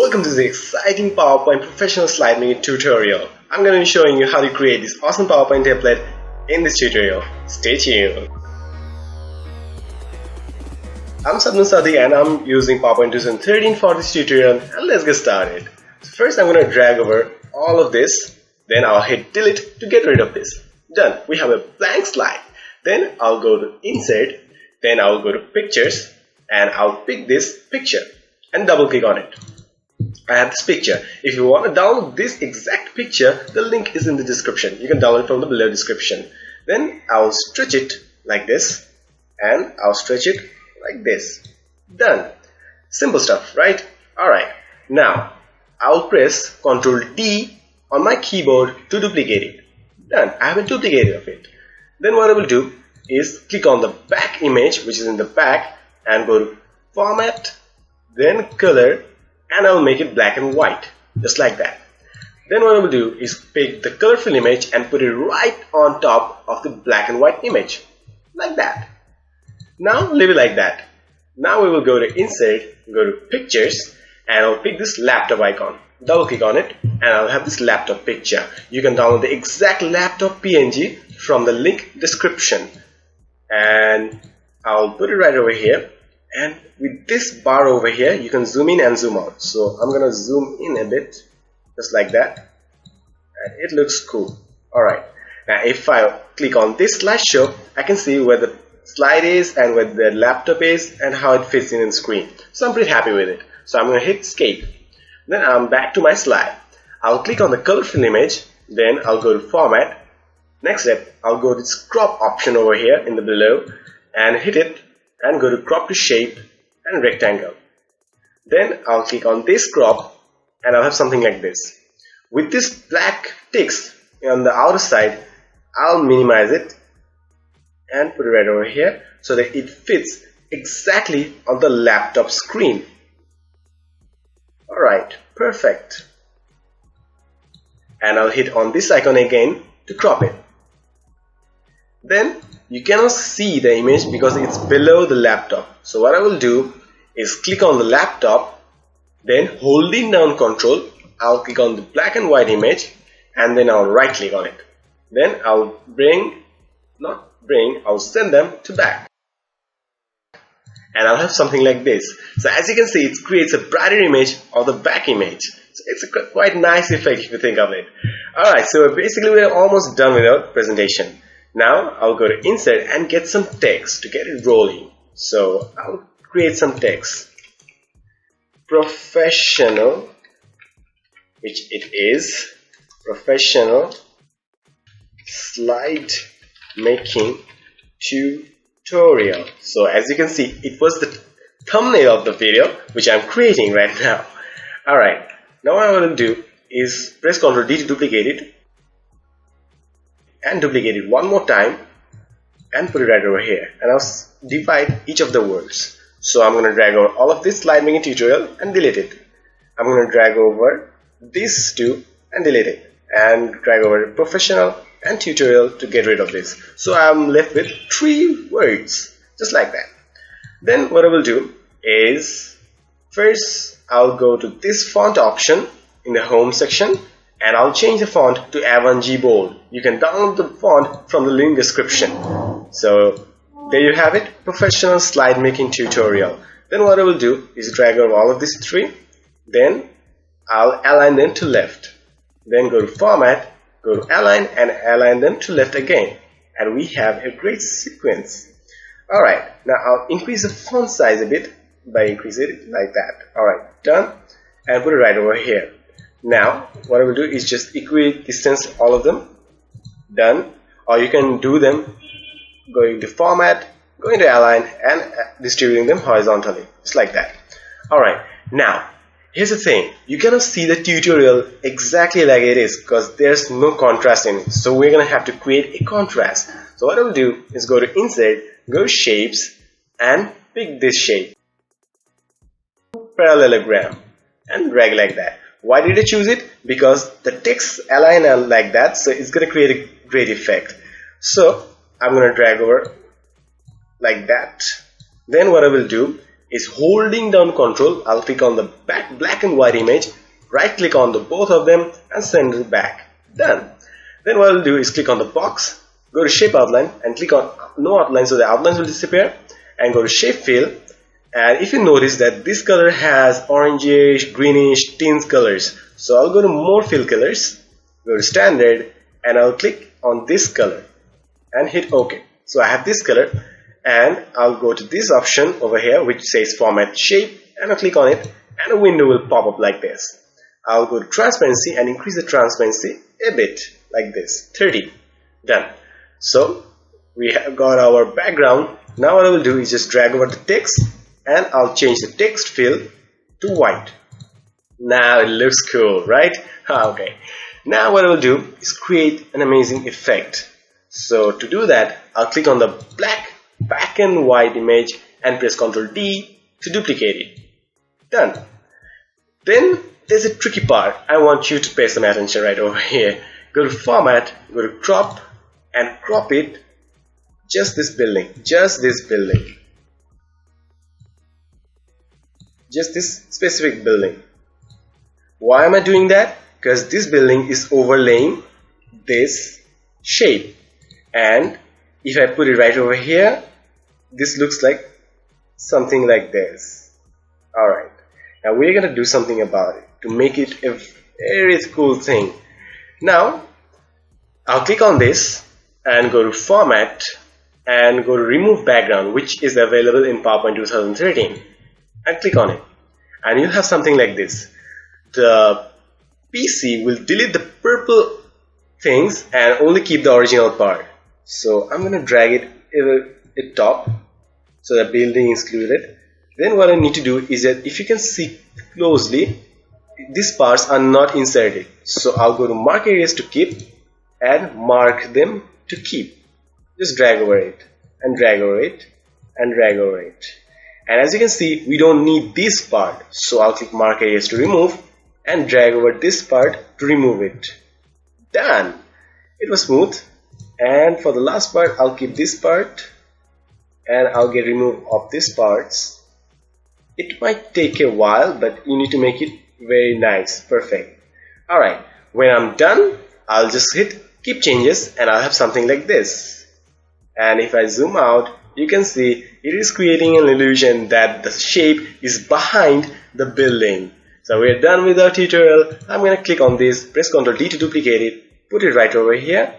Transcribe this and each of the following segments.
welcome to the exciting PowerPoint professional slide making tutorial. I'm going to be showing you how to create this awesome PowerPoint template in this tutorial. Stay tuned. I'm Sadman Sadik and I'm using PowerPoint 2013 for this tutorial, and let's get started. So first I'm going to drag over all of this, then I'll hit delete to get rid of this. Done. We have a blank slide. Then I'll go to insert, then I'll go to pictures and I'll pick this picture and double click on it. I have this picture. If you want to download this exact picture, the link is in the description. You can download it from the below description. Then I'll stretch it like this and I'll stretch it like this. Done. Simple stuff, right? Alright. Now I'll press Ctrl D on my keyboard to duplicate it. Done. I have a duplicate of it. Then what I will do is click on the back image, which is in the back, and go to Format, then Color, and I'll make it black and white, just like that. Then what I will do is pick the colorful image and put it right on top of the black and white image, like that. Now leave it like that. Now we will go to Insert, go to Pictures, and I'll pick this laptop icon. Double click on it and I'll have this laptop picture. You can download the exact laptop PNG from the link description, and I'll put it right over here. And with this bar over here, you can zoom in and zoom out. So I'm gonna zoom in a bit, just like that, and it looks cool. Alright, now if I click on this slideshow, I can see where the slide is and where the laptop is and how it fits in the screen. So I'm pretty happy with it. So I'm gonna hit escape. Then I'm back to my slide. I'll click on the colorful image, then I'll go to Format. Next step, I'll go to this crop option over here in the below and hit it and go to crop to shape and rectangle. Then I'll click on this crop and I'll have something like this. With this black text on the outer side, I'll minimize it and put it right over here so that it fits exactly on the laptop screen. Alright, perfect. And I'll hit on this icon again to crop it. Then you cannot see the image because it's below the laptop. So what I will do is click on the laptop, then holding down Ctrl, I'll click on the black and white image, and then I'll right click on it. Then I'll I'll send them to back. And I'll have something like this. So as you can see, it creates a brighter image of the back image. So it's a quite nice effect if you think of it. Alright, so basically we're almost done with our presentation. Now I'll go to Insert and get some text to get it rolling. So I'll create some text. Professional, which it is, professional slide making tutorial. So as you can see, it was the thumbnail of the video which I'm creating right now. Alright, now what I will do is press Ctrl D to duplicate it and duplicate it one more time and put it right over here, and I'll divide each of the words. So I'm going to drag over all of this slide making tutorial and delete it. I'm going to drag over these two and delete it, and drag over professional and tutorial to get rid of this. So I'm left with 3 words, just like that. Then what I will do is first I'll go to this font option in the home section and I'll change the font to A1G bold. You can download the font from the link description. So there you have it, professional slide making tutorial. Then what I will do is drag over all of these 3, then I'll align them to left, then go to Format, go to Align, and align them to left again, and we have a great sequence. Alright, now I'll increase the font size a bit by increasing it like that. Alright, done, and put it right over here. Now what I will do is just equidistance all of them. Done. Or you can do them going to Format, going to Align, and distributing them horizontally, just like that. Alright, now here's the thing, you cannot see the tutorial exactly like it is because there's no contrast in it. So we're gonna have to create a contrast. So what I will do is go to Insert, go to Shapes, and pick this shape, parallelogram, and drag like that. Why did I choose it? Because the text align like that, so it's gonna create a great effect. So I'm gonna drag over like that. Then what I will do is holding down Control. I'll click on the black and white image, right click on the both of them and send it back. Done. Then what I'll do is click on the box, go to Shape Outline and click on No Outline so the outlines will disappear, and go to Shape Fill. And if you notice that this color has orangish, greenish, tint colors, so I'll go to More Fill Colors, go to Standard, and I'll click on this color and hit OK. So I have this color, and I'll go to this option over here which says Format Shape, and I'll click on it and a window will pop up like this. I'll go to Transparency and increase the transparency a bit like this, 30. Done. So we have got our background. Now what I will do is just drag over the text and I'll change the text fill to white. Now it looks cool, right? Okay. Now what I will do is create an amazing effect. So to do that, I'll click on the black and white image and press Ctrl D to duplicate it. Done. Then there's a tricky part. I want you to pay some attention right over here. Go to Format, go to Crop, and crop it just this building, just this specific building. Why am I doing that? Because this building is overlaying this shape, and if I put it right over here, this looks like something like this. Alright, now we're gonna do something about it to make it a very cool thing. Now I'll click on this and go to Format and go to Remove Background, which is available in PowerPoint 2013, and click on it, and you'll have something like this. The PC will delete the purple things and only keep the original part. So I'm going to drag it at top so the building is included. Then what I need to do is that if you can see closely, these parts are not inserted. So I'll go to Mark Areas to Keep and mark them to keep. Just drag over it and drag over it and drag over it. And as you can see, we don't need this part. So I'll click Mark Areas to remove and drag over this part to remove it. Done. It was smooth. And for the last part, I'll keep this part and I'll get remove of these parts. It might take a while, but you need to make it very nice, perfect. Alright, when I'm done, I'll just hit Keep Changes and I'll have something like this. And if I zoom out, you can see it is creating an illusion that the shape is behind the building. So we're done with our tutorial. I'm going to click on this, press Ctrl D to duplicate it, put it right over here.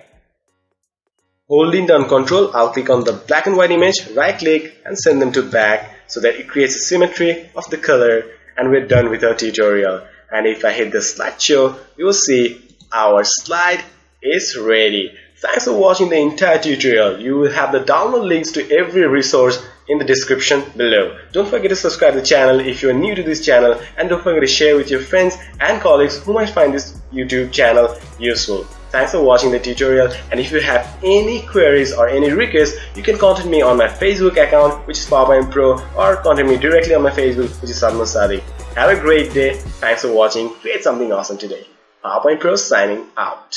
Holding down Ctrl, I'll click on the black and white image, right click and send them to back so that it creates a symmetry of the color, and we're done with our tutorial. And if I hit the slideshow, you will see our slide is ready. Thanks for watching the entire tutorial. You will have the download links to every resource in the description below. Don't forget to subscribe to the channel if you are new to this channel, and don't forget to share with your friends and colleagues who might find this YouTube channel useful. Thanks for watching the tutorial, and if you have any queries or any requests, you can contact me on my Facebook account, which is PowerPoint Pro, or contact me directly on my Facebook, which is Sadman Sadik. Have a great day. Thanks for watching. Create something awesome today. PowerPoint Pro signing out.